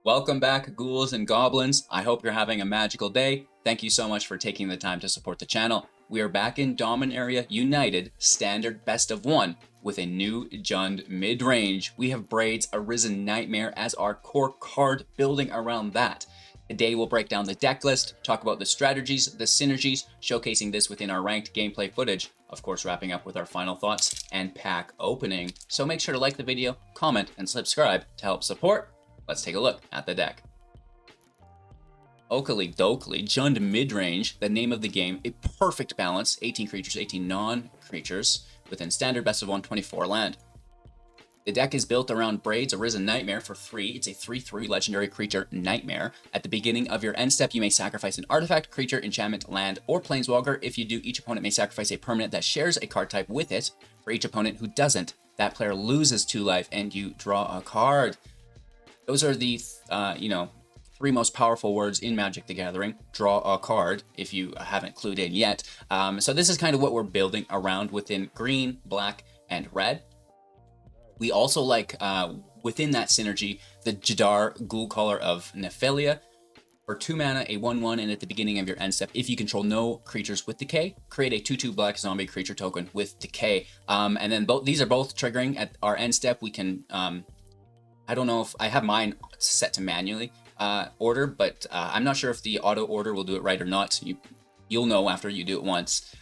Welcome back, ghouls and goblins. I hope you're having a magical day. Thank you so much for taking the time to support the channel. We are back in Dominaria United Standard Best of 1 with a new Jund mid-range. We have Braid's Arisen Nightmare as our core card, building around that. Today we'll break down the deck list, talk about the strategies, the synergies, showcasing this within our ranked gameplay footage. Of course, wrapping up with our final thoughts and pack opening. So make sure to like the video, comment, and subscribe to help support. Let's take a look at the deck. Oakley Dokley, Jund Midrange, the name of the game, a perfect balance, 18 creatures, 18 non-creatures, within standard best of 124 land. The deck is built around Braid's Arisen Nightmare for 3. It's a 3/3 legendary creature Nightmare. At the beginning of your end step, you may sacrifice an artifact, creature, enchantment, land, or planeswalker. If you do, each opponent may sacrifice a permanent that shares a card type with it. For each opponent who doesn't, that player loses 2 life and you draw a card. Those are the, three most powerful words in Magic the Gathering. Draw a card, if you haven't clued in yet. So this is kind of what we're building around within green, black, and red. We also like, within that synergy, the Jadar Ghoul Caller of Nephilia. For 2 mana, a 1/1, and at the beginning of your end step, if you control no creatures with decay, create a 2/2 black zombie creature token with decay. And then these are both triggering at our end step. We can... I don't know if I have mine set to manually order, but I'm not sure if the auto order will do it right or not. You'll know after you do it once.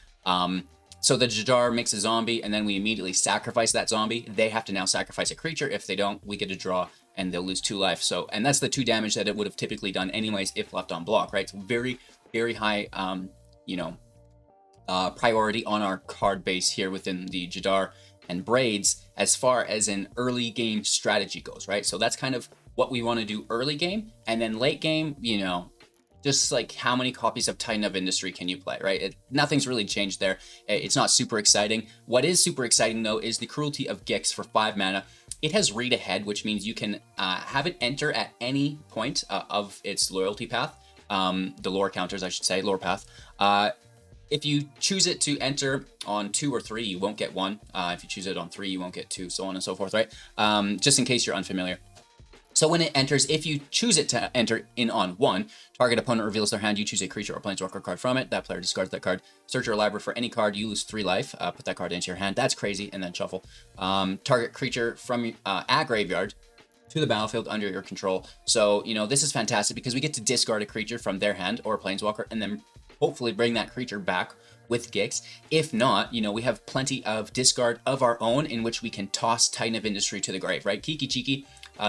So the Jadar makes a zombie, and then we immediately sacrifice that zombie. They have to now sacrifice a creature. If they don't, we get a draw, and they'll lose 2 life. So, and that's the 2 damage that it would have typically done anyways if left on block, right? So very, very high, priority on our card base here within the Jadar and Braids as far as an early game strategy goes, right? So that's kind of what we want to do early game, and then late game, just like how many copies of Titan of Industry can you play, right? Nothing's really changed there. It's not super exciting. What is super exciting though is the Cruelty of Gix for 5 mana. It has read ahead, which means you can have it enter at any point of its loyalty path, the lore counters, I should say, lore path. If you choose it to enter on 2 or 3, you won't get 1. If you choose it on 3, you won't get 2, so on and so forth, right? Just in case you're unfamiliar. So when it enters, if you choose it to enter in on 1, target opponent reveals their hand, you choose a creature or planeswalker card from it, that player discards that card, search your library for any card, you lose 3 life, put that card into your hand, that's crazy, and then shuffle. Target creature from a graveyard to the battlefield under your control. So, this is fantastic because we get to discard a creature from their hand or a planeswalker, and then hopefully bring that creature back with Gix. If not, we have plenty of discard of our own in which we can toss Titan of Industry to the grave, right? Kiki Chiki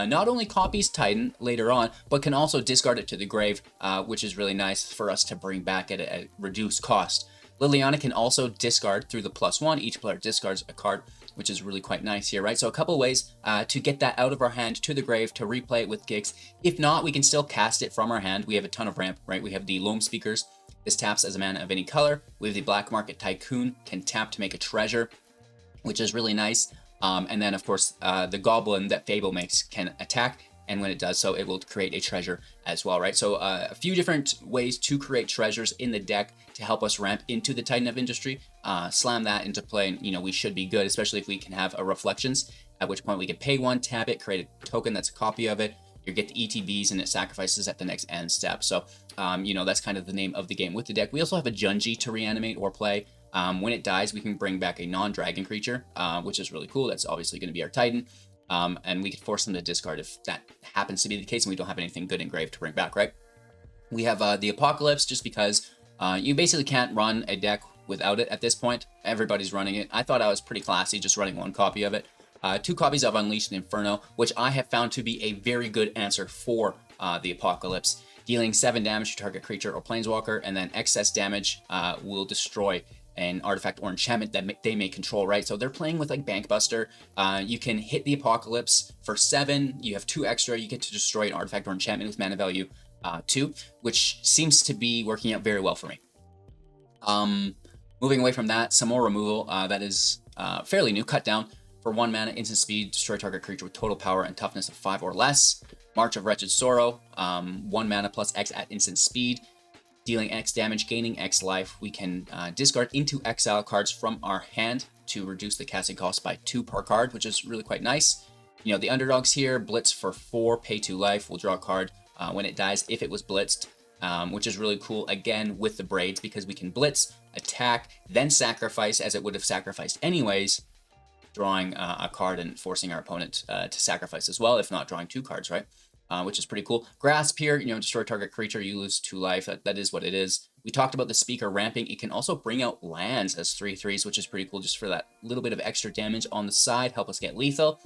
not only copies Titan later on, but can also discard it to the grave, which is really nice for us to bring back at a reduced cost. Liliana can also discard through the +1. Each player discards a card, which is really quite nice here, right? So a couple ways to get that out of our hand to the grave to replay it with Gix. If not, we can still cast it from our hand. We have a ton of ramp, right? We have the Loam Speakers. This taps as a mana of any color. We have the Black Market Tycoon, can tap to make a treasure, which is really nice. And then, of course, the Goblin that Fable makes can attack, and when it does so, it will create a treasure as well, right? So a few different ways to create treasures in the deck to help us ramp into the Titan of Industry. Slam that into play, and we should be good, especially if we can have a Reflections, at which point we can pay 1, tap it, create a token that's a copy of it. You get the ETBs, and it sacrifices at the next end step. So, that's kind of the name of the game with the deck. We also have a Junji to reanimate or play. When it dies, we can bring back a non-dragon creature, which is really cool. That's obviously going to be our Titan. And we could force them to discard if that happens to be the case and we don't have anything good engraved to bring back, right? We have the Apocalypse, just because you basically can't run a deck without it at this point. Everybody's running it. I thought I was pretty classy just running 1 copy of it. 2 copies of Unleashed Inferno, which I have found to be a very good answer for the Apocalypse. Dealing 7 damage to target creature or planeswalker, and then excess damage will destroy an artifact or enchantment that they may control, right? So they're playing with like Bankbuster. You can hit the Apocalypse for 7. You have 2 extra. You get to destroy an artifact or enchantment with mana value 2, which seems to be working out very well for me. Moving away from that, some more removal that is fairly new. Cut down. For 1 mana, instant speed, destroy target creature with total power and toughness of 5 or less. March of Wretched Sorrow, 1 mana plus X at instant speed. Dealing X damage, gaining X life. We can discard into exile cards from our hand to reduce the casting cost by 2 per card, which is really quite nice. You know, the underdogs here, blitz for 4, pay 2 life. We'll draw a card when it dies if it was blitzed, which is really cool, again, with the braids, because we can blitz, attack, then sacrifice as it would have sacrificed anyways, drawing a card and forcing our opponent to sacrifice as well, if not drawing 2 cards, right? Which is pretty cool. Grasp here, you know, destroy target creature, you lose 2 life. That is what it is. We talked about the speaker ramping. It can also bring out lands as 3/3s, which is pretty cool, just for that little bit of extra damage on the side, help us get lethal.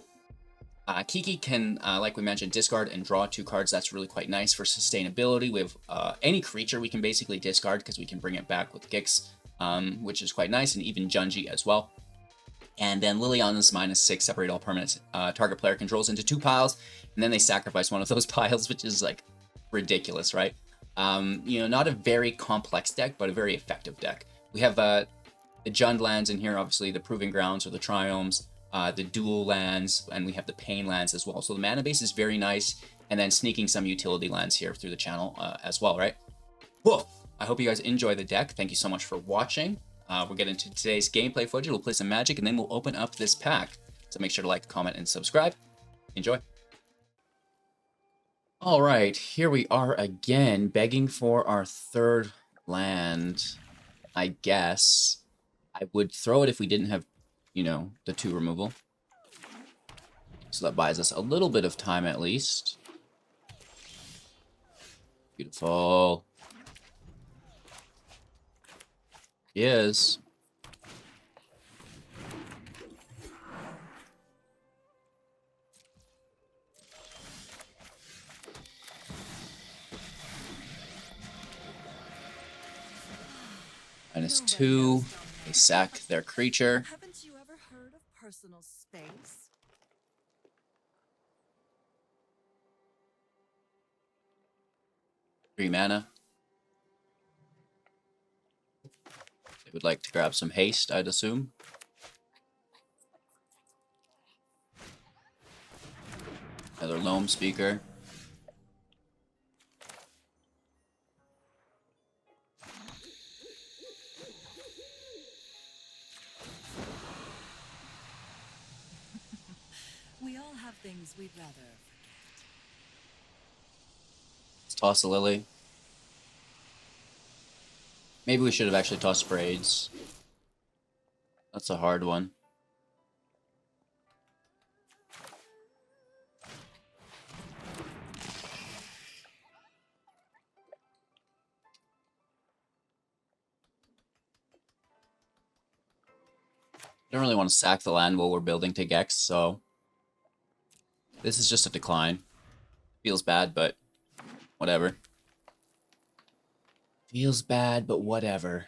Kiki can, like we mentioned, discard and draw 2 cards. That's really quite nice for sustainability. We have any creature we can basically discard because we can bring it back with Gix, which is quite nice, and even Junji as well. And then Liliana's -6, separate all permanents target player controls into 2 piles, and then they sacrifice one of those piles, which is like ridiculous, right? You know, not a very complex deck, but a very effective deck. We have the Jund lands in here, obviously the Proving Grounds or the Triomes, the dual lands, and we have the Pain lands as well. So the mana base is very nice, and then sneaking some utility lands here through the channel as well, right? Whoa! I hope you guys enjoy the deck. Thank you so much for watching. We'll get into today's gameplay footage. We'll play some Magic, and then we'll open up this pack. So make sure to like, comment, and subscribe. Enjoy. All right, here we are again, begging for our 3rd land, I guess. I would throw it if we didn't have, you know, the 2 removal. So that buys us a little bit of time at least. Beautiful. Yes. -2. They sack their creature. Haven't you ever heard of personal space? 3 mana. They would like to grab some haste, I'd assume. Another Loam Speaker. We all have things we'd rather forget. Let's toss a Lily. Maybe we should have actually tossed Braids. That's a hard one. Don't really want to sack the land while we're building to Gex, so this is just a decline. Feels bad, but whatever. Feels bad, but whatever.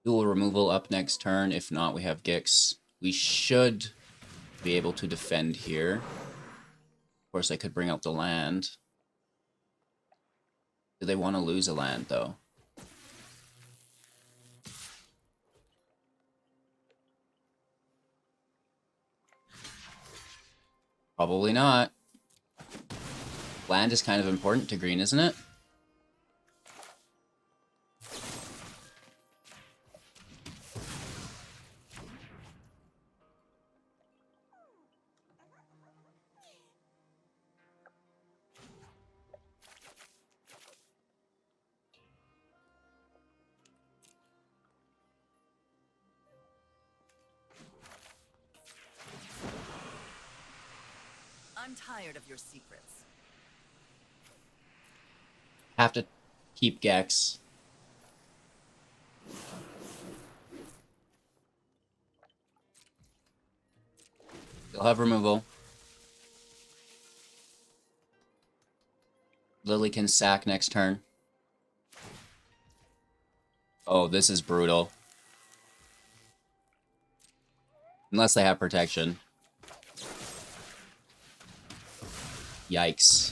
Dual removal up next turn. If not, we have Gix. We should be able to defend here. Of course, I could bring out the land. Do they want to lose a land, though? Probably not. Land is kind of important to green, isn't it? I'm tired of your secrets. Have to keep Gex. They'll have removal. Lily can sack next turn. Oh, this is brutal. Unless they have protection. Yikes.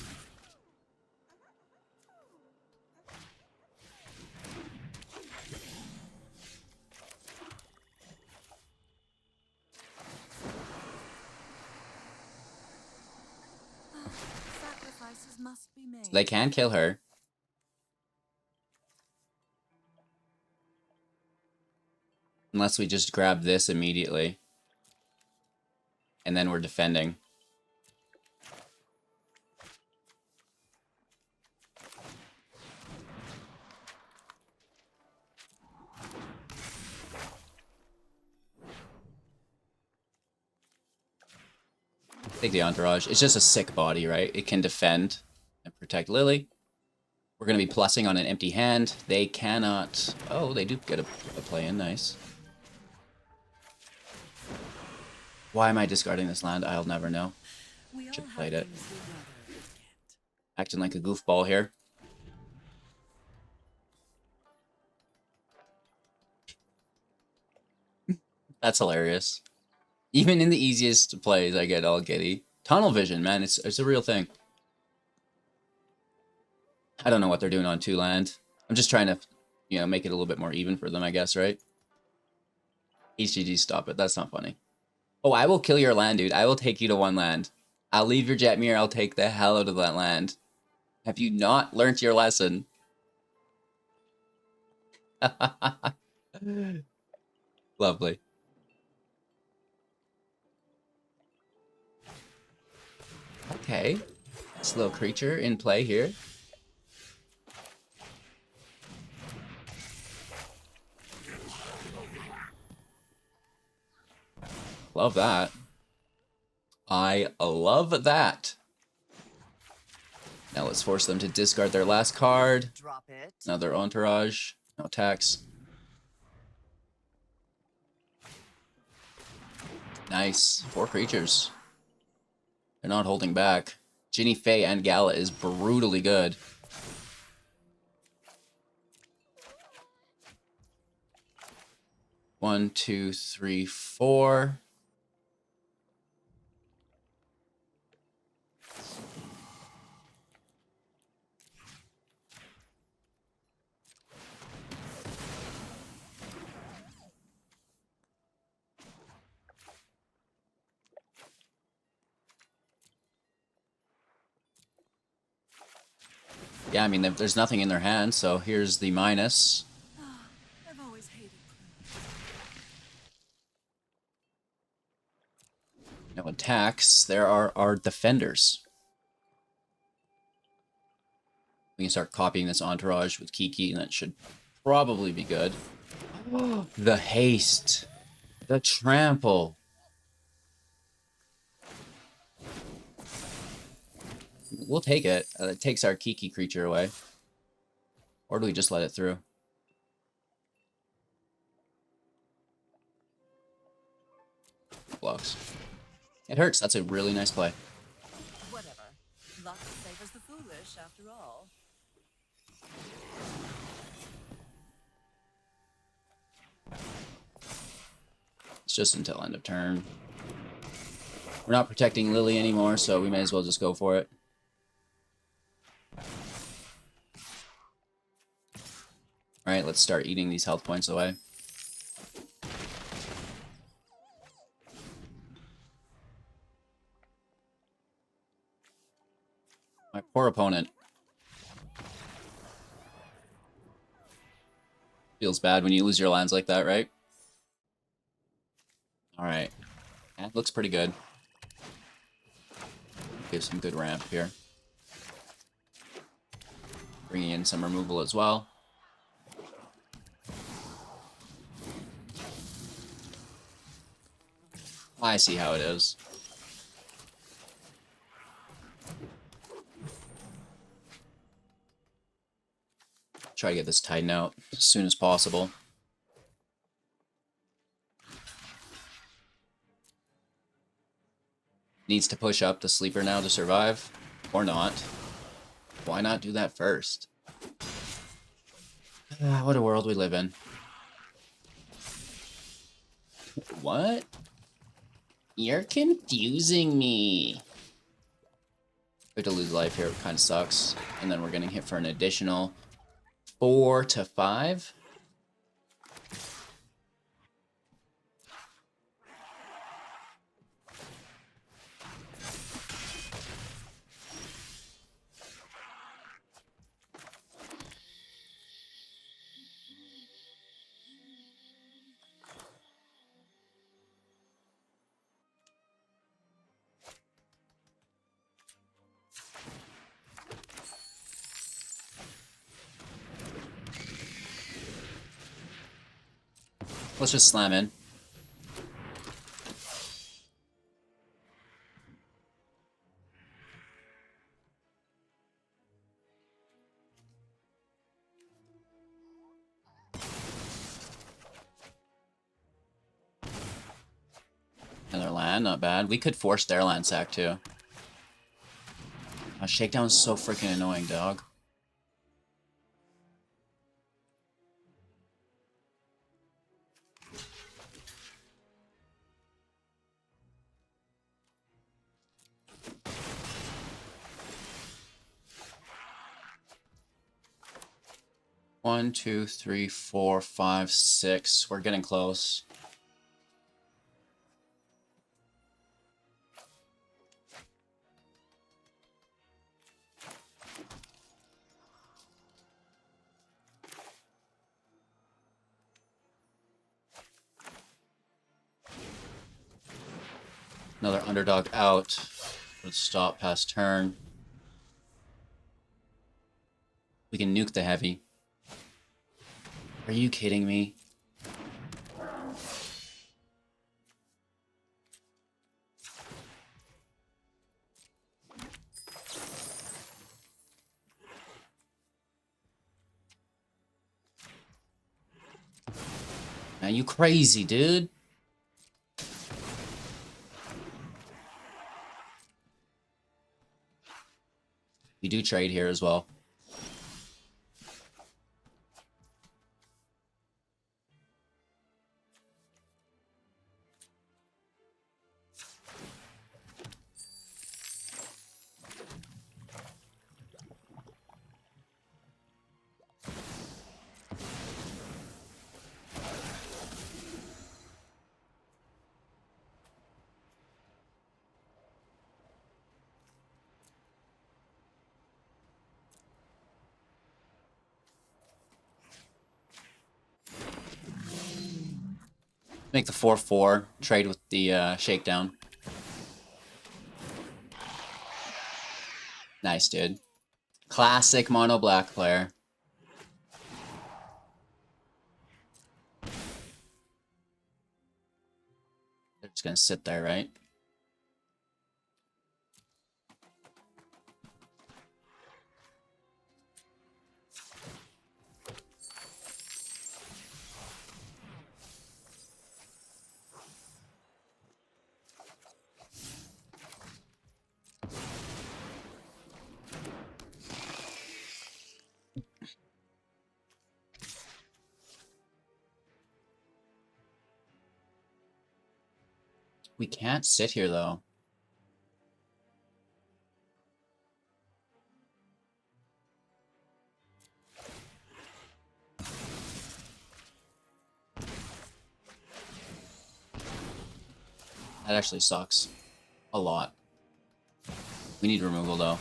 Sacrifices must be made. They can kill her. Unless we just grab this immediately. And then we're defending. Take the Entourage. It's just a sick body, right? It can defend and protect Lily. We're going to be plussing on an empty hand. They cannot... Oh, they do get a play in. Nice. Why am I discarding this land? I'll never know. Should have played it. Acting like a goofball here. That's hilarious. Even in the easiest plays, I get all giddy. Tunnel vision, man. It's a real thing. I don't know what they're doing on 2 land. I'm just trying to, you know, make it a little bit more even for them, I guess, right? HGG, stop it. That's not funny. Oh, I will kill your land, dude. I will take you to 1 land. I'll leave your Jetmir. I'll take the hell out of that land. Have you not learnt your lesson? Lovely. Okay. This little creature in play here. Love that. I love that. Now let's force them to discard their last card. Drop it. Another Entourage. No attacks. Nice. 4 creatures. They're not holding back. Ginny, Faye, and Gala is brutally good. One, two, three, 4. Yeah, I mean, there's nothing in their hand, so here's the minus. I've always hated No attacks. There are our defenders. We can start copying this Entourage with Kiki, and that should probably be good. The haste. The trample. We'll take it. It takes our Kiki creature away. Or do we just let it through? Blocks. It hurts. That's a really nice play. Whatever. Luck favors the foolish, after all. It's just until end of turn. We're not protecting Lily anymore, so we may as well just go for it. Alright, let's start eating these health points away. My poor opponent. Feels bad when you lose your lands like that, right? Alright. That looks pretty good. Give some good ramp here. Bringing in some removal as well. I see how it is. Try to get this tightened out as soon as possible. Needs to push up the sleeper now to survive, or not. Why not do that first? What a world we live in. What? You're confusing me. We have to lose life here, it kind of sucks. And then we're getting hit for an additional 4 to 5. Let's just slam in. Another land, not bad. We could force their land sack too. Shakedown's so freaking annoying, dog. One, two, three, four, five, six. We're getting close. Another underdog out. Let's stop past turn. We can nuke the heavy. Are you kidding me? Man, you crazy, dude. We do trade here as well. Make the 4/4, trade with the shakedown. Nice, dude. Classic mono black player. They're just gonna sit there, right? We can't sit here, though. That actually sucks. A lot. We need removal, though.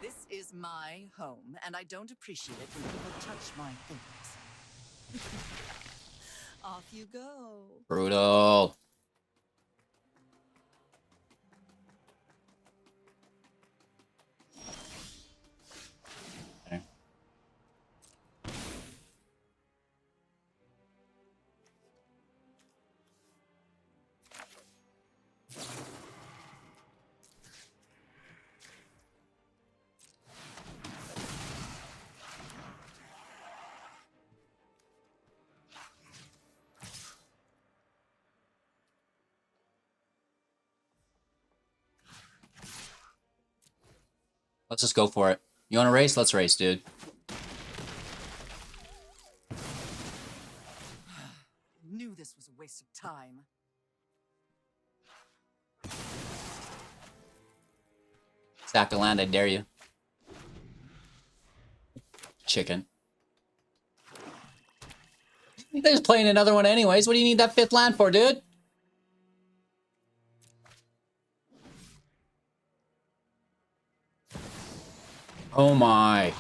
This is my home, and I don't appreciate it when people touch my things. Off you go. Brutal. Okay. Let's just go for it. You want to race? Let's race, dude. Knew this was a waste of time. Stack the land, I dare you. Chicken. They're just playing another one anyways. What do you need that 5th land for, dude? Oh my.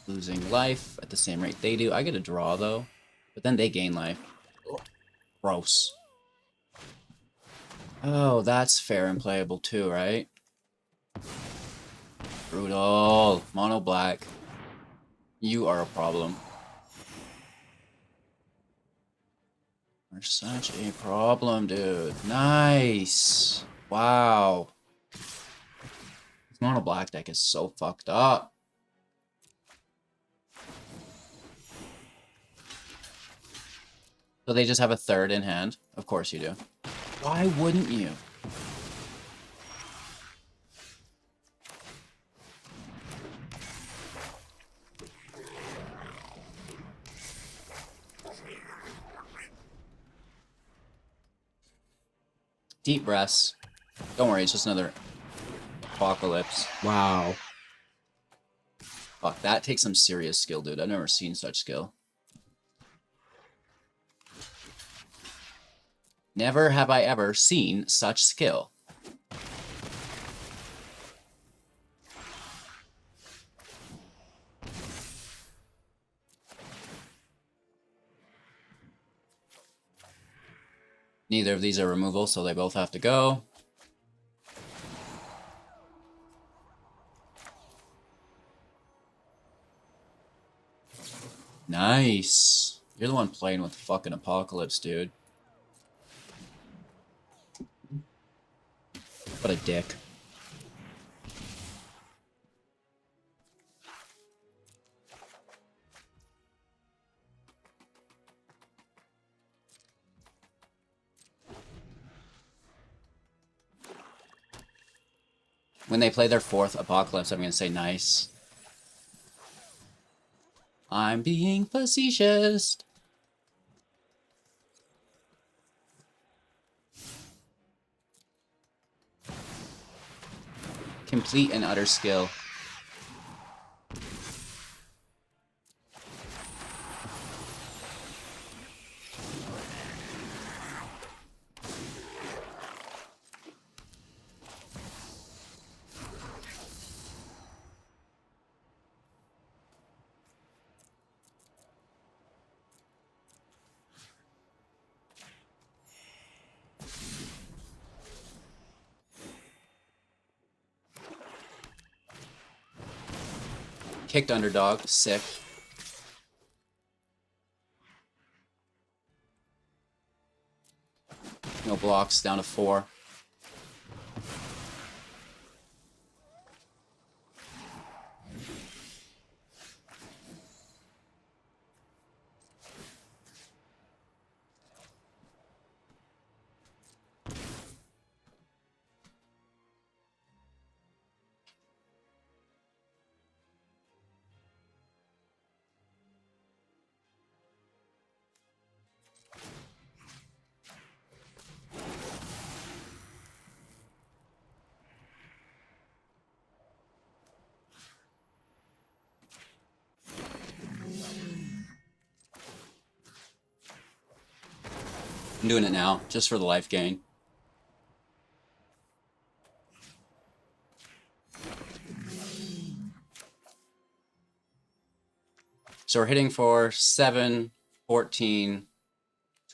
Losing life at the same rate they do. I get a draw, though. But then they gain life. Ugh, gross. Oh, that's fair and playable too, right? Brutal. Mono black. You are a problem. You're such a problem, dude. Nice. Wow. This mono black deck is so fucked up. So they just have a third in hand? Of course you do. Why wouldn't you? Deep breaths. Don't worry, it's just another apocalypse. Wow. Fuck, that takes some serious skill, dude. I've never seen such skill. Never have I ever seen such skill. Neither of these are removal, so they both have to go. Nice. You're the one playing with the fucking apocalypse, dude. What a dick. When they play their fourth apocalypse, I'm going to say nice. I'm being facetious. Complete and utter skill. Kicked underdog, sick. No blocks, down to 4. I'm doing it now, just for the life gain. So we're hitting for 7, 14,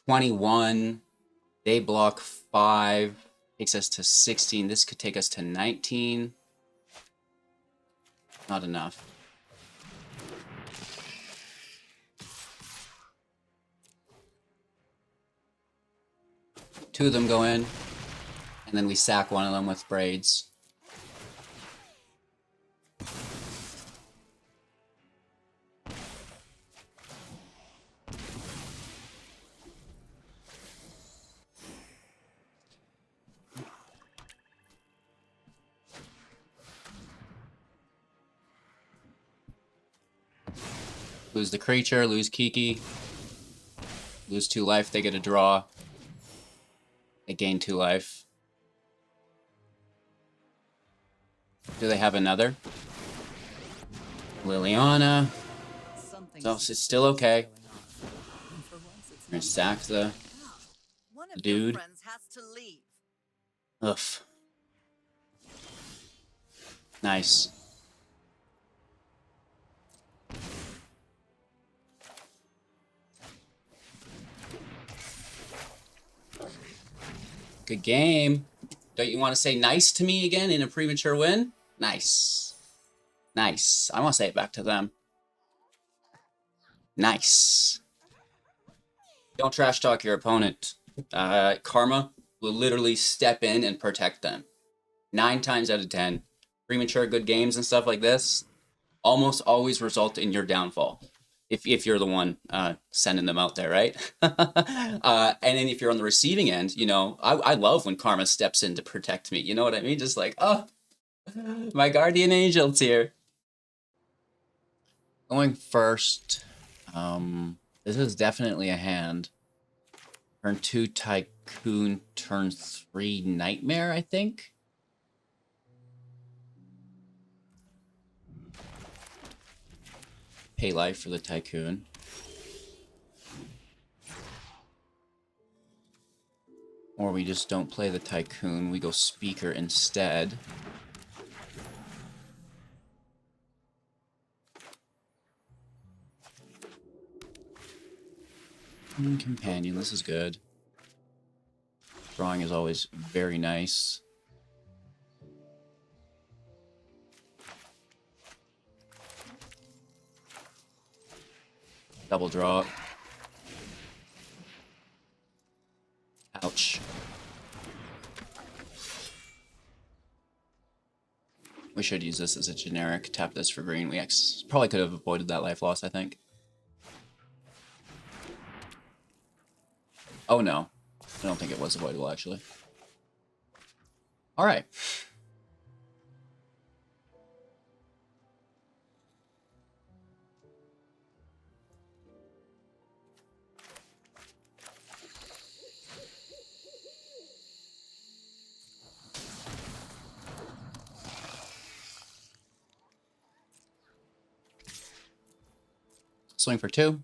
21. They block 5. Takes us to 16. This could take us to 19. Not enough. Two of them go in, and then we sack one of them with braids. Lose the creature, lose Kiki. Lose 2 life, they get a draw. They gain 2 life. Do they have another? Liliana. So it's still okay. We're gonna sack the dude. Ugh. Good game. Don't you want to say nice to me again in a premature win? Nice. Nice. I want to say it back to them. Nice. Don't trash talk your opponent. Karma will literally step in and protect them. 9 times out of 10, premature good games and stuff like this almost always result in your downfall. If you're the one sending them out there, right? And then if you're on the receiving end, you know, I love when Karma steps in to protect me. You know what I mean? Just like, oh, my guardian angel's here. Going first. This is definitely a hand. Turn 2 Tycoon, turn 3 Nightmare, I think. Pay life for the Tycoon. Or we just don't play the Tycoon, we go Speaker instead. Companion, this is good. Drawing is always very nice. Double draw. Ouch. We should use this as a generic. Tap this for green. We probably could have avoided that life loss, I think. Oh no. I don't think it was avoidable, actually. Alright. Swing for 2.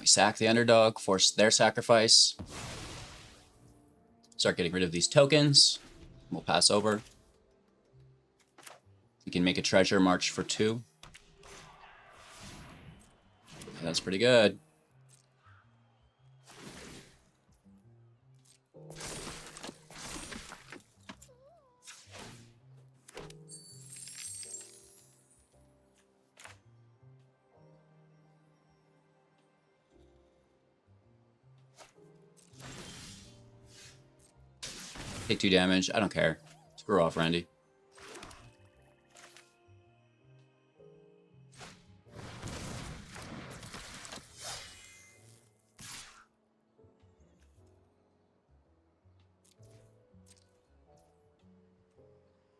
We sack the underdog, force their sacrifice. Start getting rid of these tokens. We'll pass over. We can make a treasure march for 2. That's pretty good. Take 2 damage. I don't care. Screw off, Randy.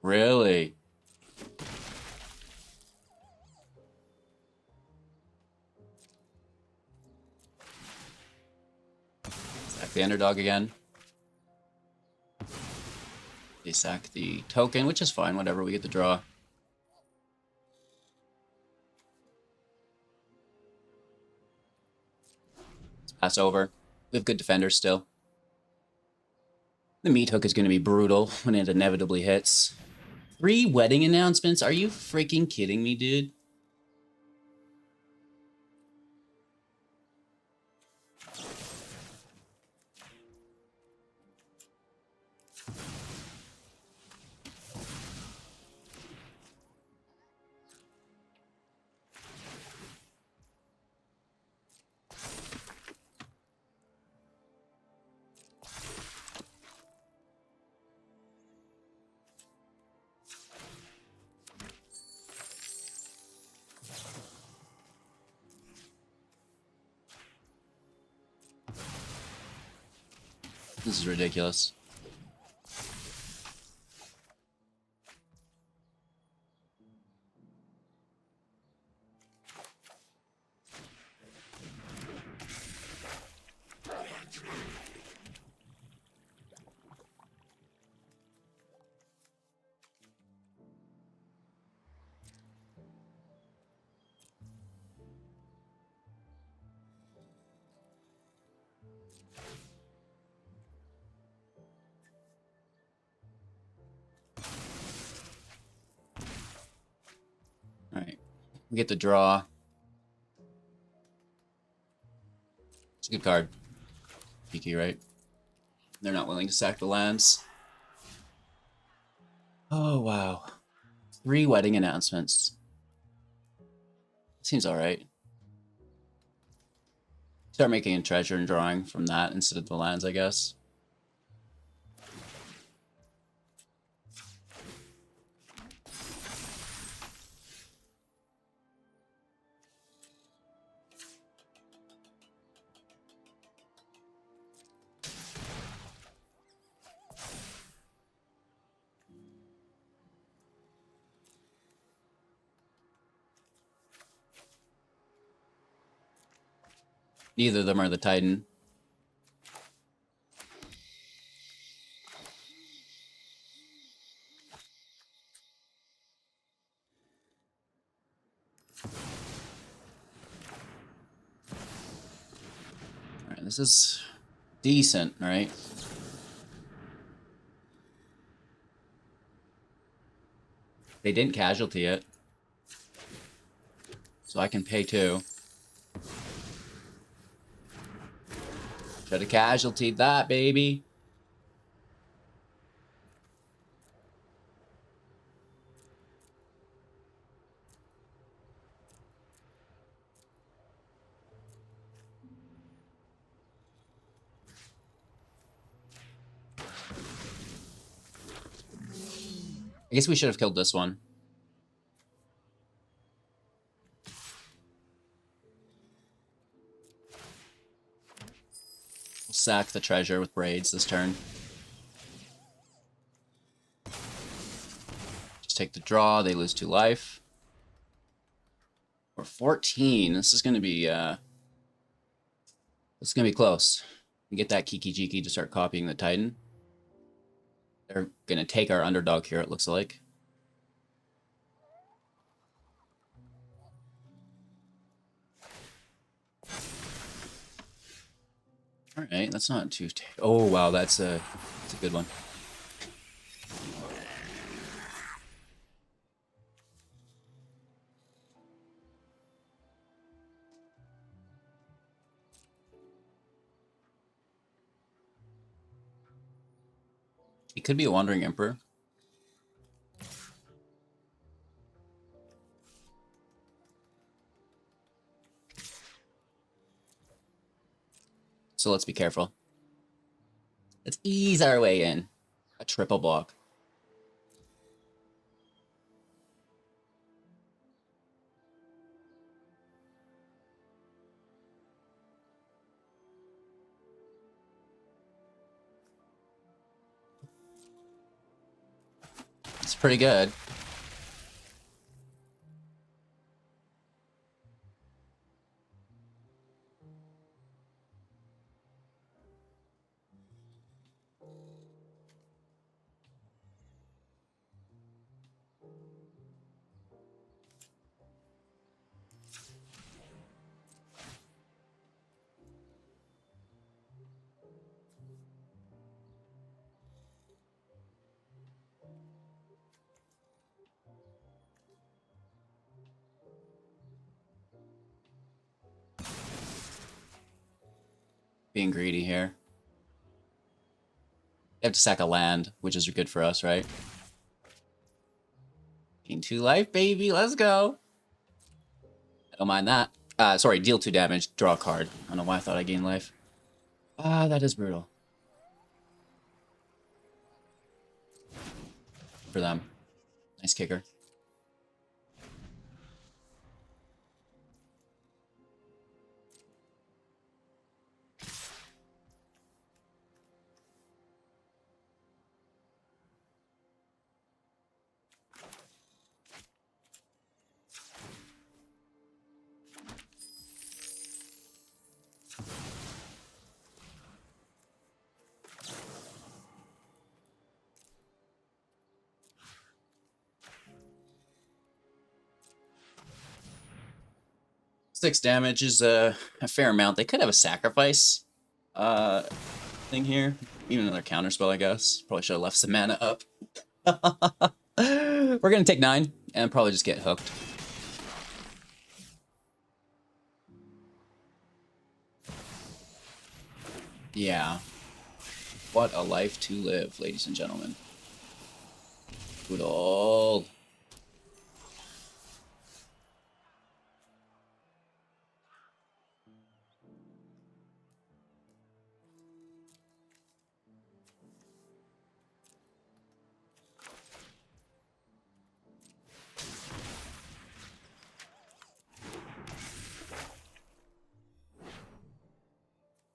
Really? Sack the underdog again. They sack the token, which is fine, whatever, we get the draw. Let's pass over. We have good defenders still. The meat hook is going to be brutal when it inevitably hits. 3 wedding announcements? Are you freaking kidding me, dude? This is ridiculous. All right, we get the draw. Good card. Kiki, right? They're not willing to sack the lands. Oh, wow. 3 wedding announcements. Seems alright. Start making a treasure and drawing from that instead of the lands, I guess. Neither of them are the Titan. Alright, this is decent, right? They didn't casualty it. So I can pay 2. Should have casualtied that, baby. I guess we should have killed this one. We'll sack the treasure with braids this turn. Just take the draw, they lose 2 life. We're 14. This is gonna be close. We get that Kiki Jiki to start copying the Titan. They're gonna take our underdog here, it looks like. All right, that's not too. Oh wow, that's a good one. It could be a Wandering Emperor. So let's be careful. Let's ease our way in. A triple block. It's pretty good. Being greedy here. You have to sack a land, which is good for us, right? Gain 2 life, baby. Let's go. I don't mind that. Sorry, deal 2 damage, draw a card. I don't know why I thought I gained life. That is brutal. For them. Nice kicker. Six damage is a fair amount. They could have a sacrifice thing here. Even another counterspell, I guess. Probably should have left some mana up. We're gonna take 9 and probably just get hooked. Yeah. What a life to live, ladies and gentlemen. Good old.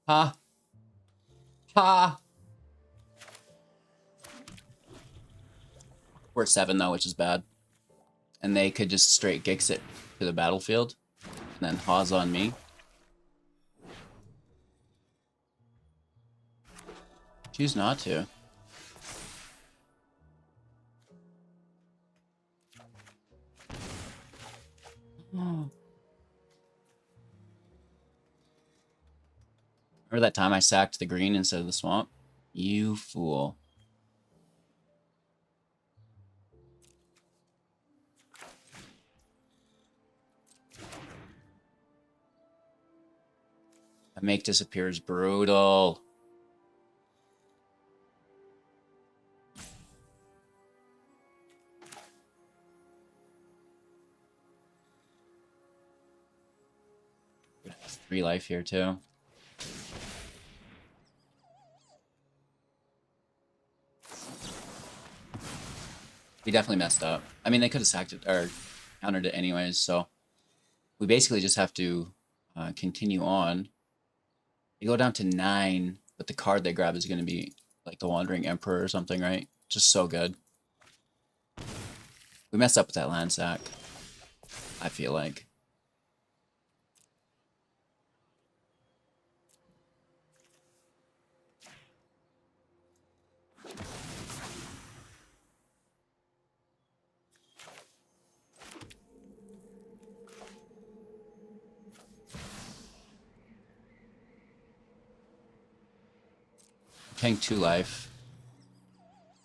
Ha. Ha. We're 7 though, which is bad. And they could just straight Gix it to the battlefield. And then Ha's on me. Choose not to. Remember that time I sacked the green instead of the swamp? You fool. That make disappear is brutal. We have 3 life here too. We definitely messed up. I mean, they could have sacked it or countered it anyways, so we basically just have to continue on. You go down to 9, but the card they grab is going to be like the Wandering Emperor or something, right? Just so good. We messed up with that land sack, I feel like. Paying 2 life.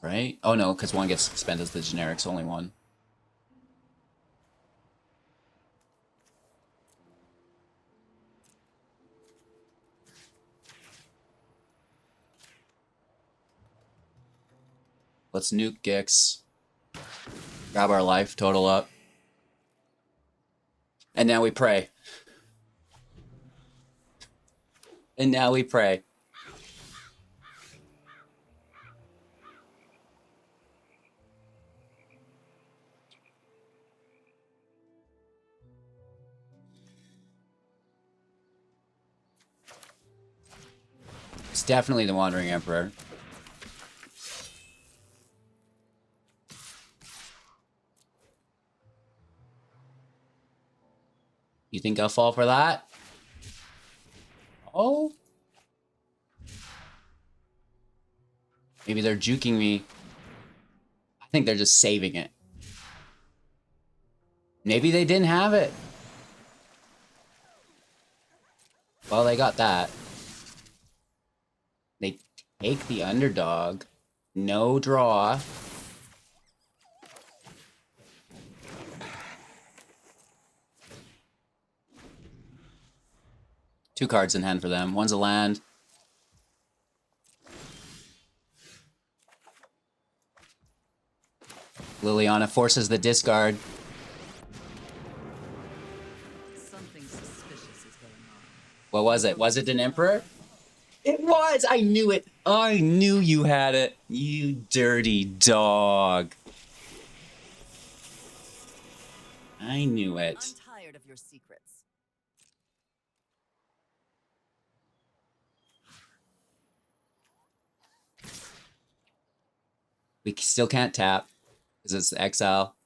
Right? Oh no, because 1 gets spent as the generics, only 1. Let's nuke Gix. Grab our life total up. And now we pray. And now we pray. It's definitely the Wandering Emperor. You think I'll fall for that? Oh? Maybe they're juking me. I think they're just saving it. Maybe they didn't have it. Well, they got that. They take the underdog. No draw. Two cards in hand for them. One's a land. Liliana forces the discard. Something suspicious is going on. What was it? Was it an Emperor? It was! I knew it! I knew you had it! You dirty dog. I knew it. I'm tired of your secrets. We still can't tap because it's exile.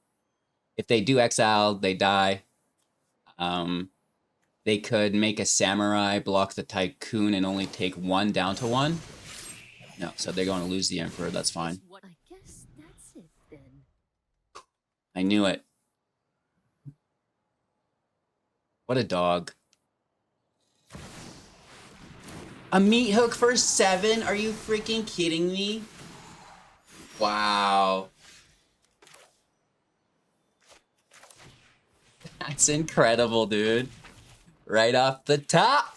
If they do exile, they die. They could make a samurai, block the tycoon, and only take 1 down to 1. No, so they're going to lose the Emperor. That's fine. What I guess that's it then. I knew it. What a dog. A meat hook for 7? Are you freaking kidding me? Wow. That's incredible, dude. Right off the top.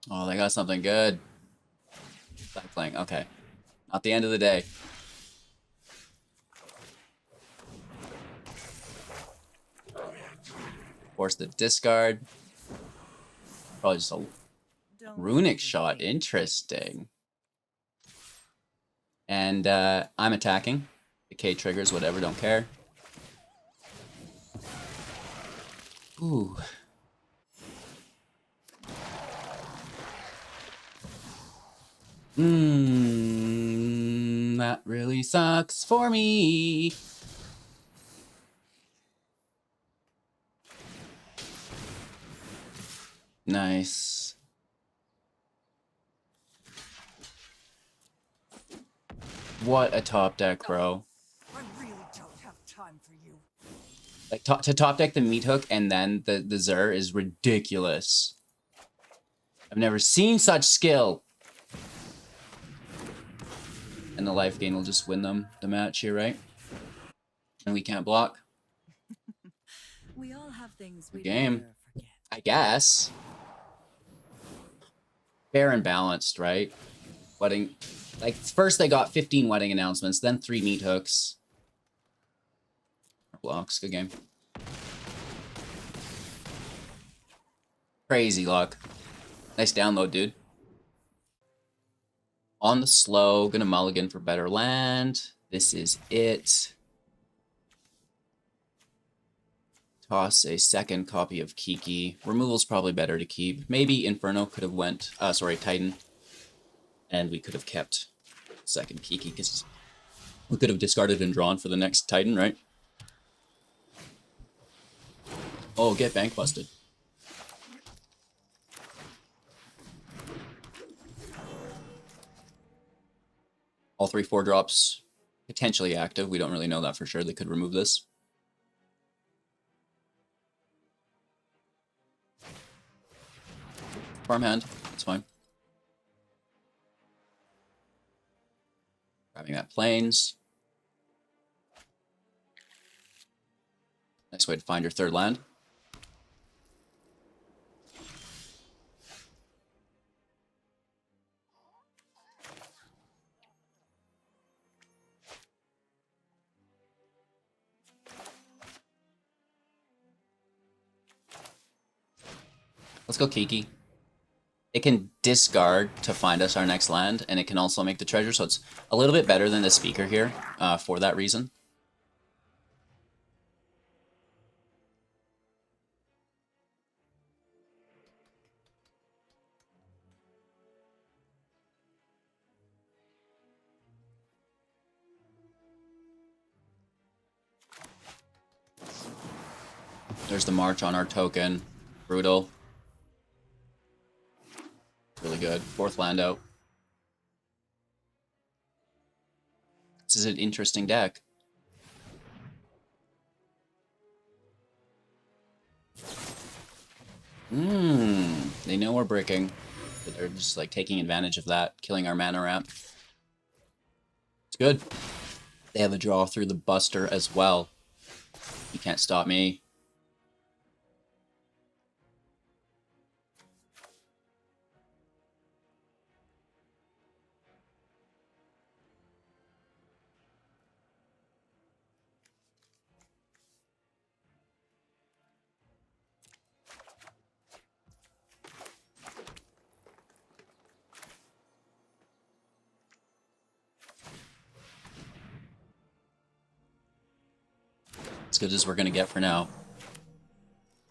Oh, they got something good. Cycling. Okay. Not the end of the day. Force the discard. Probably just a Don't runic overthink shot. things. Interesting. And I'm attacking. Decay triggers, whatever, don't care. Ooh. That really sucks for me. Nice. What a top deck, bro. I really don't have time for you. Like, to top deck the meat hook and then the Zur is ridiculous. I've never seen such skill. And the life gain will just win them the match here, right? And we can't block. We all have things Good we'd game. rather forget. I guess. Fair and balanced, right? Wedding. Like, first they got 15 wedding announcements, then 3 meat hooks. Blocks. Good game. Crazy luck. Nice download, dude. On the slow. Gonna mulligan for better land. This is it. Toss a second copy of Kiki. Removal's probably better to keep. Maybe Inferno could have went... sorry, Titan. And we could have kept second Kiki, because we could have discarded and drawn for the next Titan, right? Oh, get bank busted. All 3 4-drops potentially active. We don't really know that for sure. They could remove this. Farmhand. It's fine. Grabbing that plains. Nice way to find your third land. Let's go Kiki. It can discard to find us our next land, and it can also make the treasure, so it's a little bit better than the speaker here for that reason. There's the march on our token. Brutal. Really good. 4th land out. This is an interesting deck. They know we're bricking, but they're just like taking advantage of that, killing our mana ramp. It's good. They have a draw through the Buster as well. You can't stop me. As good as we're gonna get for now.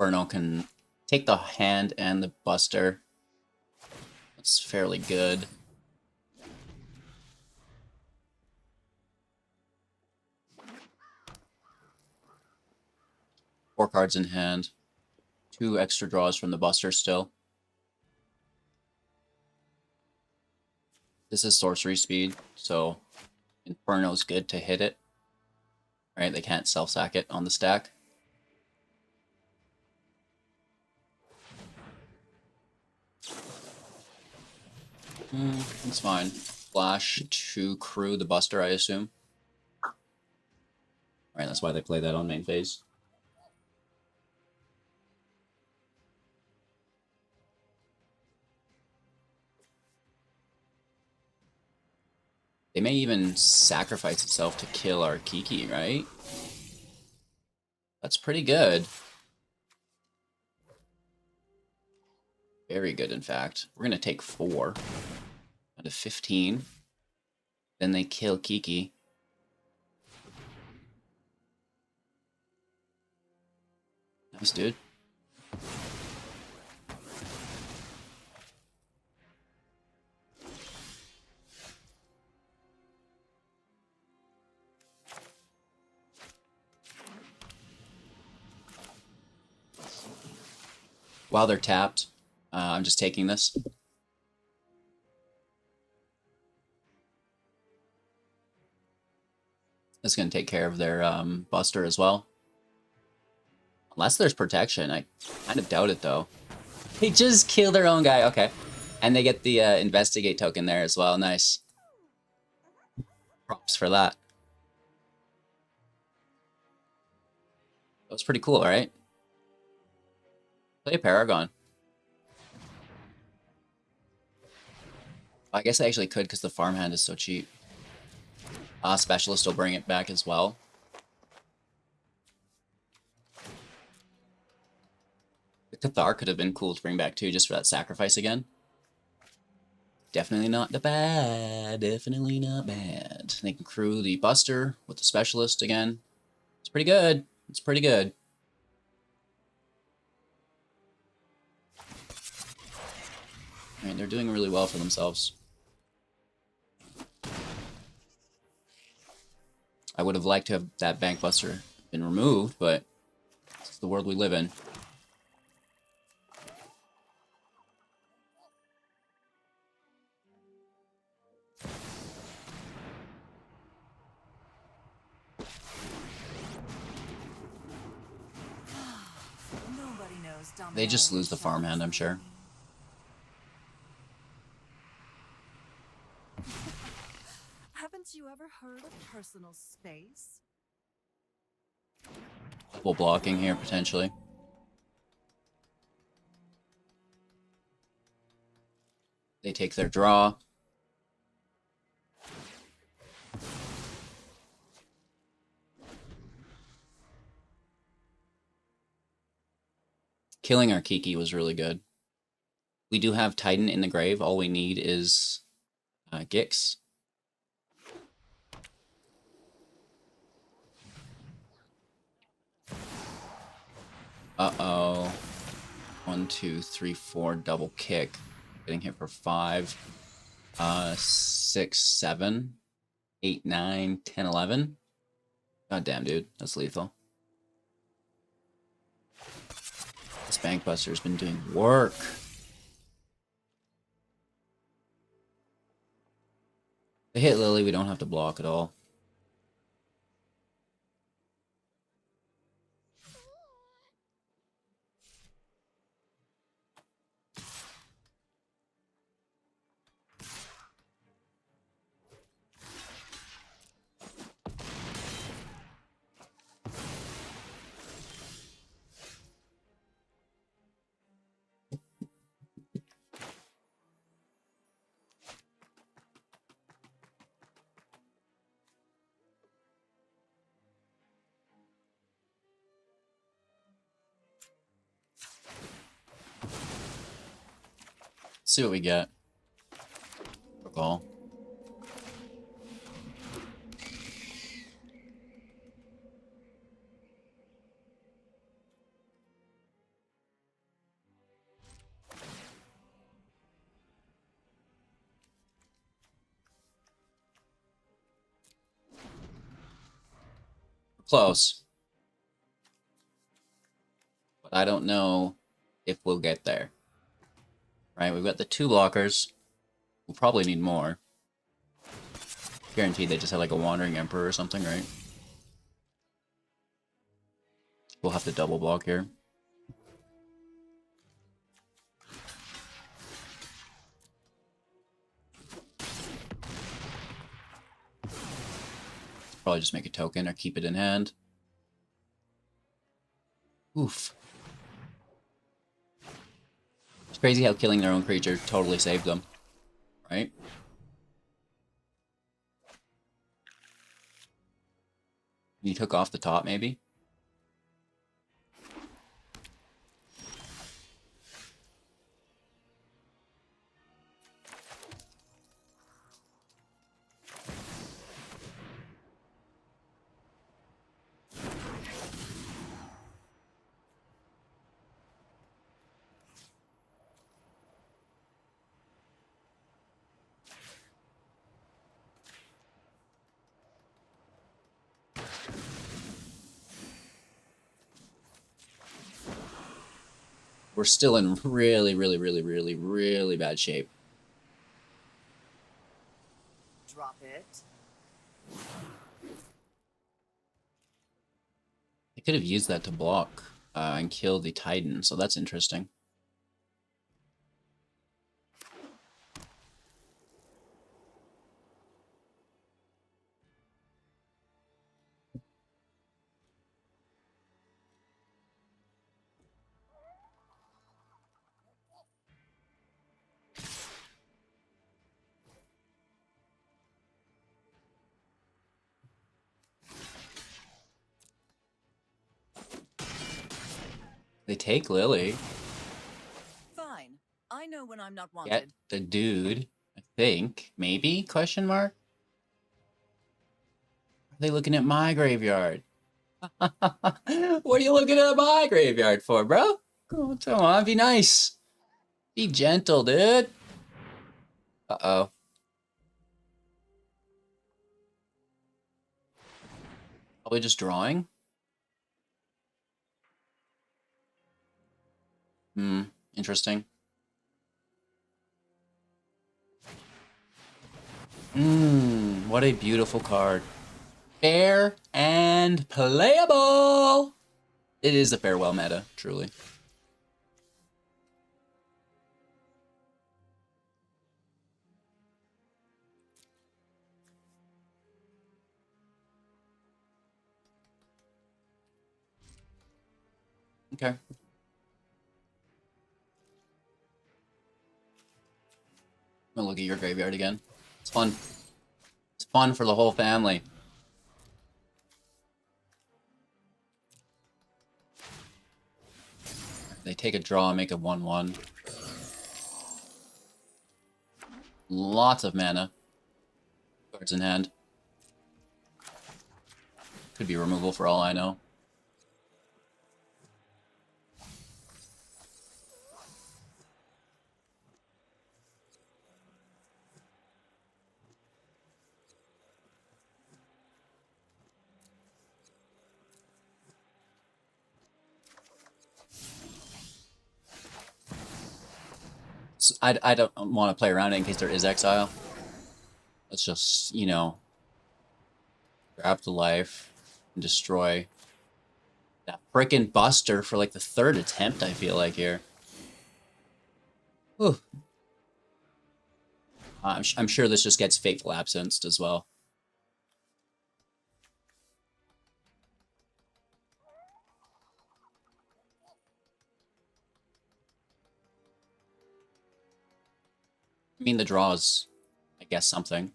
Burno can take the hand and the Buster. That's fairly good. Four cards in hand. 2 extra draws from the Buster still. This is sorcery speed, so Inferno's good to hit it. Right, they can't self-sack it on the stack. It's fine. Flash to crew the Buster, I assume. Right, that's why they play that on main phase. They may even sacrifice itself to kill our Kiki, right? That's pretty good. Very good, in fact. We're going to take 4 out of 15. Then they kill Kiki. Nice, dude. While they're tapped, I'm just taking this. It's going to take care of their Buster as well. Unless there's protection. I kind of doubt it, though. They just kill their own guy. Okay. And they get the investigate token there as well. Nice. Props for that. That was pretty cool, right? Play Paragon. I guess I actually could because the farmhand is so cheap. Specialist will bring it back as well. The Cathar could have been cool to bring back too, just for that sacrifice again. Definitely not bad. Definitely not bad. They can crew the Buster with the Specialist again. It's pretty good. It's pretty good. Alright, they're doing really well for themselves. I would have liked to have that Bank Buster been removed, but it's the world we live in. They just lose the farmhand, I'm sure. Haven't you ever heard of personal space? Double blocking here, potentially. They take their draw. Killing our Kiki was really good. We do have Titan in the grave. All we need is Gix. Uh-oh. 1, 2, 3, 4, double kick. Getting hit for 5. 6, 7, 8, 9, 10, 11. God damn, dude. That's lethal. This Bank Buster's been doing work. They hit Lily, we don't have to block at all. Let's see what we get. Call. Close. But I don't know if we'll get there. Right, we've got the 2 blockers. We'll probably need more. Guaranteed they just have like a Wandering Emperor or something, right? We'll have to double block here. Probably just make a token or keep it in hand. Oof. It's crazy how killing their own creature totally saved them. Right? You took off the top, maybe? We're still in really, really, really, really, really bad shape. Drop it. They could have used that to block and kill the Titan, so that's interesting. They take Lily. Fine. I know when I'm not Get wanted. the dude, I think. Maybe? Question mark? Are they looking at my graveyard? What are you looking at my graveyard for, bro? Come on, be nice. Be gentle, dude. Uh-oh. Probably just drawing? Interesting. What a beautiful card. Fair and playable. It is a farewell meta, truly. Okay. I'm gonna look at your graveyard again. It's fun. It's fun for the whole family. They take a draw and make a 1/1. Lots of mana. Cards in hand. Could be removal for all I know. So I don't want to play around it in case there is exile. Let's just, you know, grab the life and destroy that frickin' Buster for like the third attempt, I feel like, here. Whew. I'm sure this just gets Fateful Absenced as well. I mean, the draws, I guess, something.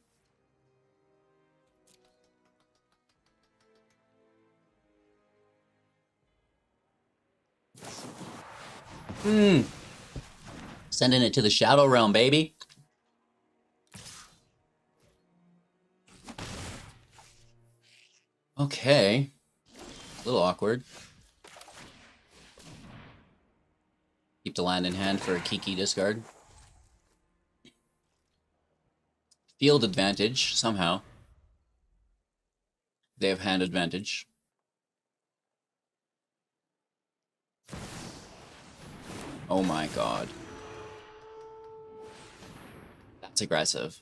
Sending it to the Shadow Realm, baby. Okay. A little awkward. Keep the land in hand for a Kiki discard. Field advantage, somehow. They have hand advantage. Oh my god. That's aggressive.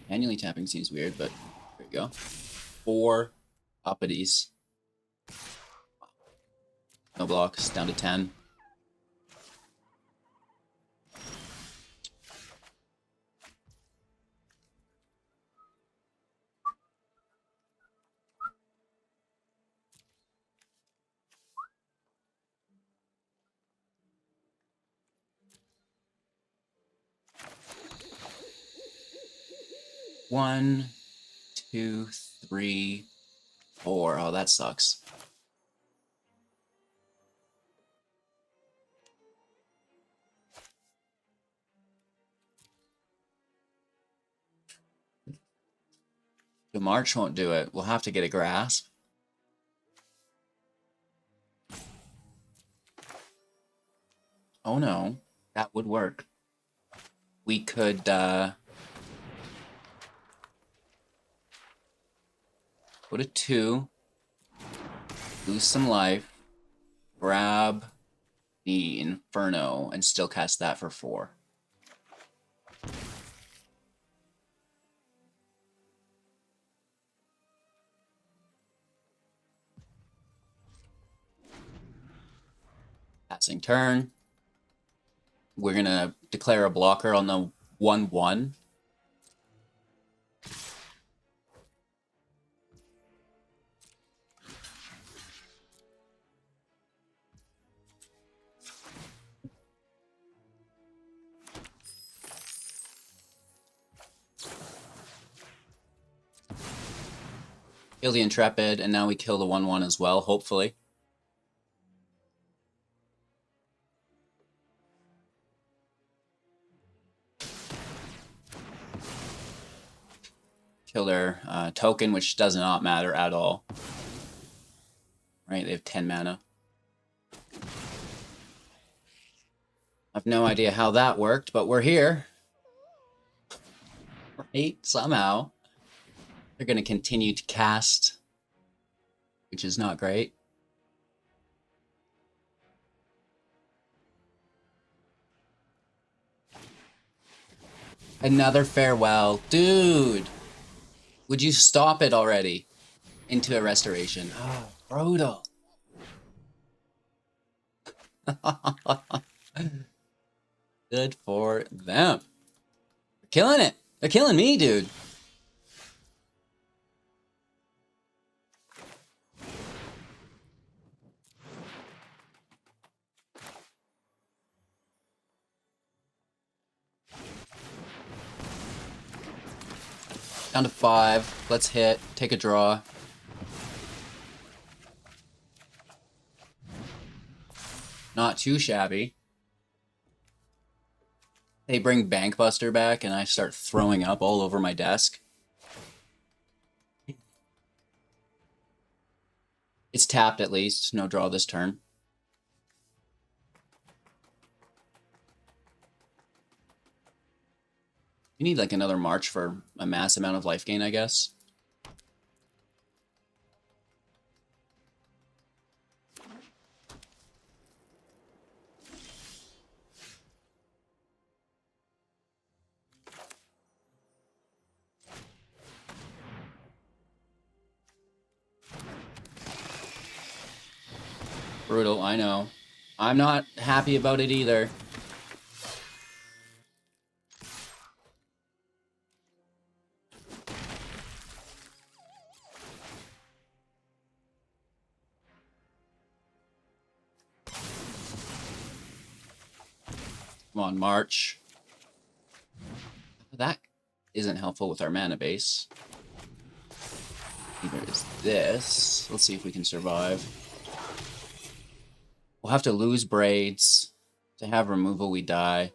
Manually tapping seems weird, but there you go. 4 uppities. No blocks, down to 10. 1, 2, 3, 4. Oh, that sucks. The march won't do it. We'll have to get a grasp. Oh no, that would work. We could put a 2, lose some life, grab the Inferno, and still cast that for 4. Passing turn. We're gonna declare a blocker on the 1/1. Kill the Intrepid, and now we kill the 1/1 as well, hopefully. Kill their token, which does not matter at all. Right, they have 10 mana. I have no idea how that worked, but we're here. Right, somehow. They're going to continue to cast, which is not great. Another farewell. Dude! Would you stop it already? Into a restoration. Oh, brutal. Good for them. They're killing it. They're killing me, dude. Down to 5. Let's hit. Take a draw. Not too shabby. They bring Bankbuster back and I start throwing up all over my desk. It's tapped at least. No draw this turn. You need like another march for a mass amount of life gain, I guess. Brutal, I know. I'm not happy about it either. Come on, March. That isn't helpful with our mana base. Neither is this. Let's see if we can survive. We'll have to lose Braids. To have removal, we die.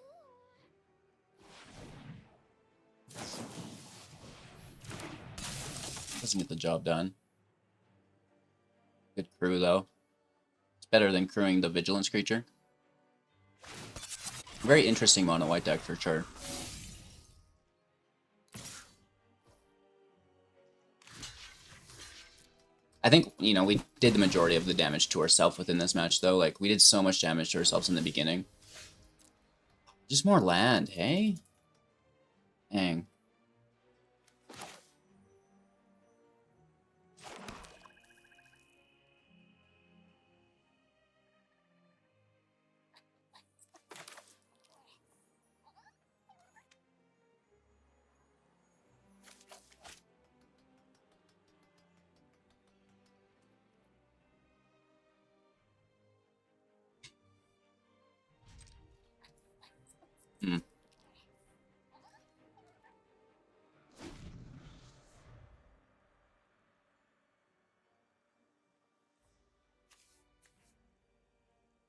Doesn't get the job done. Good crew, though. It's better than crewing the Vigilance creature. Very interesting mono white deck for sure. I think, you know, we did the majority of the damage to ourselves within this match, though. Like, we did so much damage to ourselves in the beginning. Just more land, hey? Dang.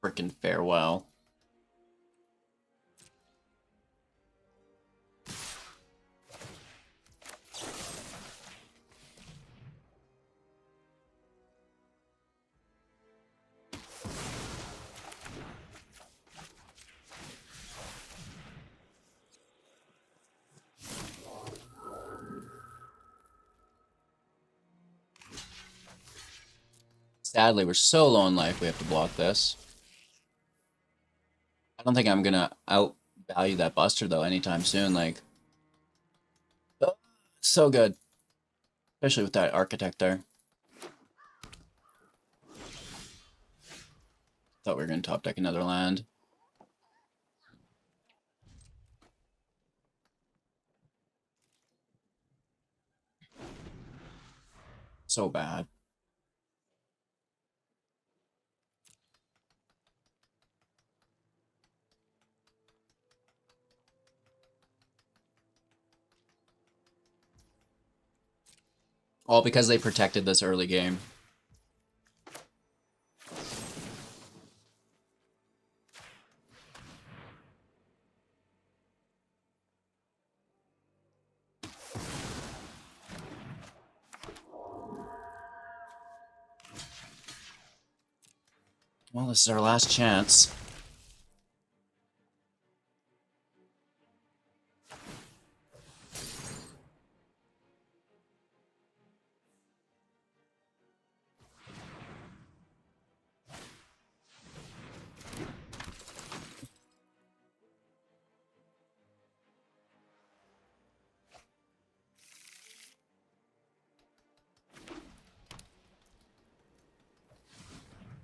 Frickin' farewell. Sadly, we're so low in life, we have to block this. I don't think I'm gonna outvalue that Buster, though, anytime soon. Like, oh, so good. Especially with that Architect there. Thought we were gonna top deck another land. So bad. All because they protected this early game. Well, this is our last chance.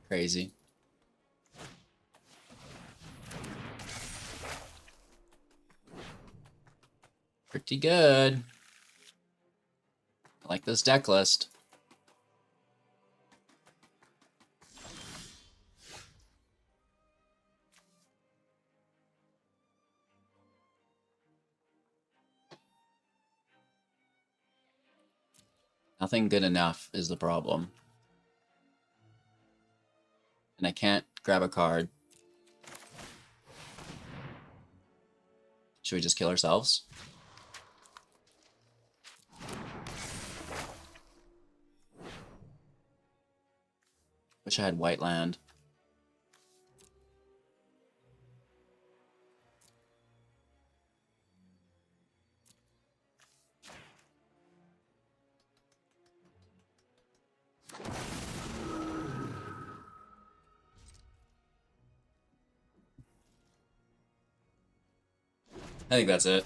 Crazy. Pretty good. I like this deck list. Nothing good enough is the problem. And I can't grab a card. Should we just kill ourselves? Wish I had white land. I think that's it.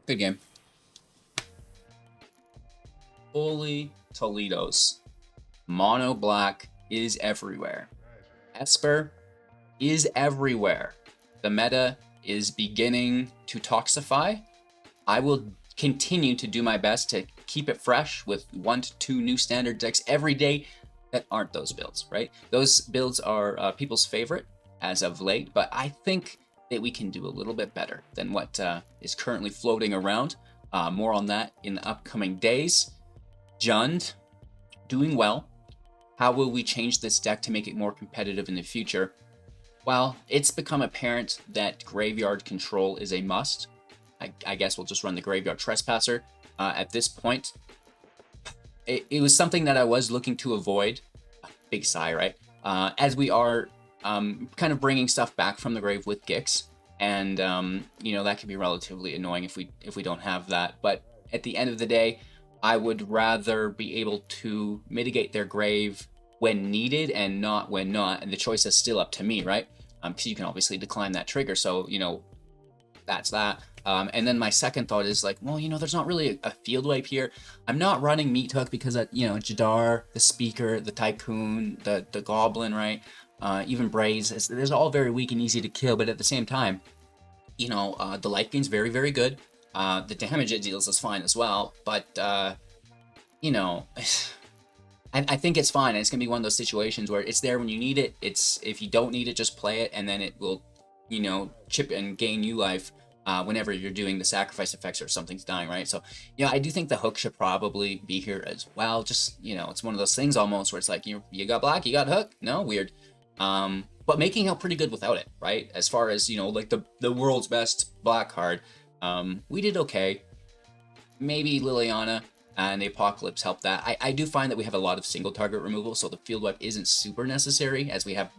Good game. Holy Toledos. Mono black is everywhere. Esper is everywhere. The meta is beginning to toxify. I will continue to do my best to keep it fresh with 1 to 2 new standard decks every day that aren't those builds, right? Those builds are people's favorite as of late, but I think that we can do a little bit better than what is currently floating around. More on that in the upcoming days. Jund, doing well. How will we change this deck to make it more competitive in the future? Well, it's become apparent that graveyard control is a must. I guess we'll just run the Graveyard Trespasser. At this point, it was something that I was looking to avoid. Big sigh, right? As we are kind of bringing stuff back from the grave with Gix. And, you know, that can be relatively annoying if we don't have that. But at the end of the day, I would rather be able to mitigate their grave when needed and not when not. And the choice is still up to me, right? Because you can obviously decline that trigger. So, you know, that's that. And then my second thought is like, well, you know, there's not really a field wipe here. I'm not running Meat Hook because, you know, Jadar, the Speaker, the Tycoon, the Goblin, right? even Braids. It's all very weak and easy to kill, but at the same time, the life gain's very, very good. The damage it deals is fine as well, but you know, I think it's fine. And it's gonna be one of those situations where it's there when you need it. It's if you don't need it, just play it, and then it will, chip and gain you life whenever you're doing the sacrifice effects or something's dying, right? So, I do think the hook should probably be here as well. Just it's one of those things almost where it's like you got black, you got hook. No, weird. But making out pretty good without it, right? As far as like the world's best black card, we did okay. Maybe Liliana and the Apocalypse helped that. I do find that we have a lot of single target removal, so the field wipe isn't super necessary, as we have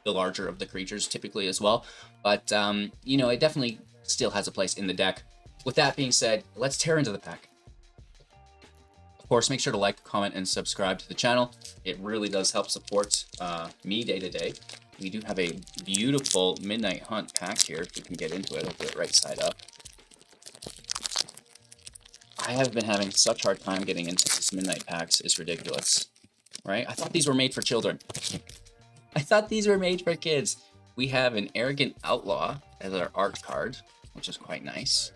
the larger of the creatures typically as well. But it definitely still has a place in the deck. With that being said, let's tear into the pack. Of course, make sure to like, comment, and subscribe to the channel. It really does help support me day to day. We do have a beautiful Midnight Hunt pack here. If we can get into it, I'll put it right side up. I have been having such a hard time getting into these Midnight packs. It's ridiculous, right? I thought these were made for children. I thought these were made for kids. We have an Arrogant Outlaw as our art card, which is quite nice.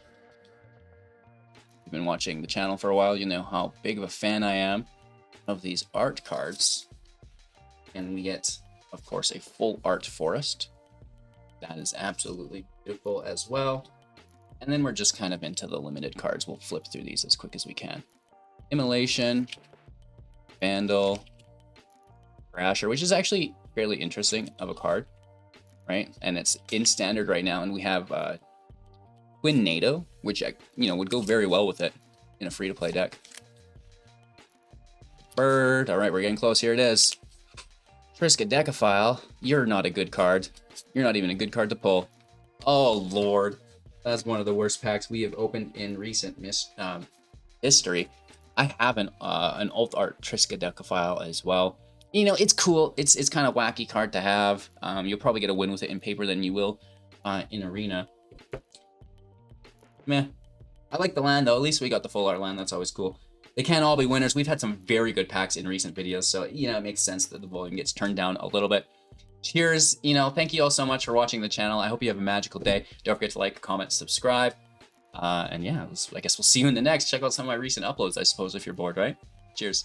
If you've been watching the channel for a while, you know how big of a fan I am of these art cards. And we get, of course, a full art forest. That is absolutely beautiful as well. And then we're just kind of into the limited cards. We'll flip through these as quick as we can. Immolation, Vandal, Thrasher, which is actually fairly interesting of a card, right? And it's in standard right now, and we have Twin NATO, which would go very well with it in a free-to-play deck. Bird, all right, we're getting close. Here it is. Triskaidekaphile, you're not a good card. You're not even a good card to pull. Oh Lord, that's one of the worst packs we have opened in recent history. I have an alt art Triskaidekaphile as well. It's cool. It's kind of wacky card to have. You'll probably get a win with it in paper than you will in arena. Meh. I like the land though. At least we got the full art land. That's always cool. They can't all be winners. We've had some very good packs in recent videos, so it makes sense that the volume gets turned down a little bit. Cheers. Thank you all so much for watching the channel. I hope you have a magical day. Don't forget to like, comment, subscribe. And yeah, I guess we'll see you in the next. Check out some of my recent uploads, I suppose, if you're bored, right? Cheers.